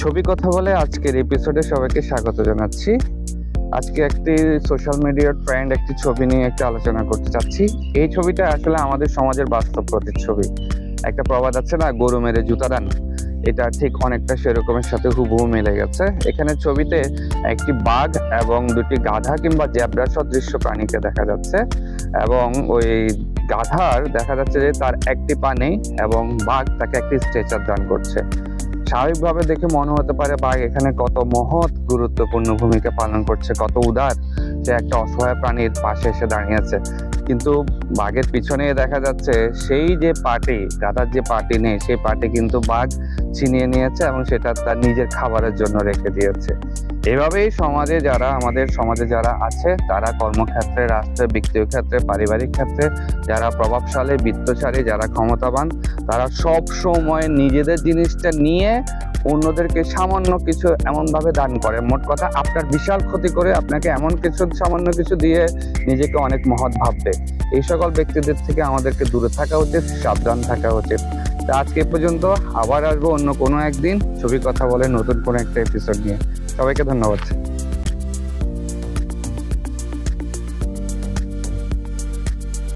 ছবি কথা বলে আজকের এপিসোডে সবাইকে স্বাগত জানাচ্ছি। আজকে একটি সোশ্যাল মিডিয়ার ট্রেন্ড একটি ছবি নিয়ে একটু আলোচনা করতে চাচ্ছি। এই ছবিটা আসলে আমাদের সমাজের বাস্তব প্রতিচ্ছবি। একটা প্রবাদ আছে না, গরু মেরে জুতা দেন, এটা ঠিক অনেকটা সেরকমের সাথে হুবহু মিলে গেছে। এখানে ছবিতে একটি বাঘ এবং দুটি গাধা কিংবা জেব্রা সদৃশ্য প্রাণীকে দেখা যাচ্ছে, এবং ওই গাধার দেখা যাচ্ছে যে তার একটি পা নেই এবং বাঘ তাকে একটি স্ট্রেচার দান করছে। স্বাভাবিকভাবে দেখে মনে হতে পারে বাঘ এখানে কত মহৎ গুরুত্বপূর্ণ ভূমিকা পালন করছে, কত উদার, যে একটা অসহায় প্রাণীর পাশে এসে দাঁড়িয়ে আছে। কিন্তু বাঘের পিছনে দেখা যাচ্ছে সেই যে পাটি, গাধার যে পাটি নেই, সেই পাটি কিন্তু বাঘ ছিনিয়ে নিয়েছে এবং সেটা তার নিজের খাবারের জন্য রেখে দিয়েছে। এভাবেই আমাদের সমাজে যারা আছে, তারা কর্মক্ষেত্রে, রাষ্ট্রে, ব্যক্তিগত ক্ষেত্রে, পারিবারিক ক্ষেত্রে যারা প্রভাবশালী, বিত্তশালী, যারা ক্ষমতাবান, তারা সব সময় নিজেদের জিনিসটা নিয়ে অন্যদেরকে সামান্য কিছু এমনভাবে দান করে, মোট কথা আপনার বিশাল ক্ষতি করে আপনাকে এমন কিছু সামান্য কিছু দিয়ে নিজেকে অনেক মহৎ ভাববে। এই সকল ব্যক্তিদের থেকে আমাদেরকে দূরে থাকা উচিত, সাবধান থাকা উচিত। তা আজকে পর্যন্ত, আবার আসবো অন্য কোনো একদিন ছবি কথা বলে নতুন কোনো একটা এপিসোড নিয়ে। সবাইকে ধন্যবাদ।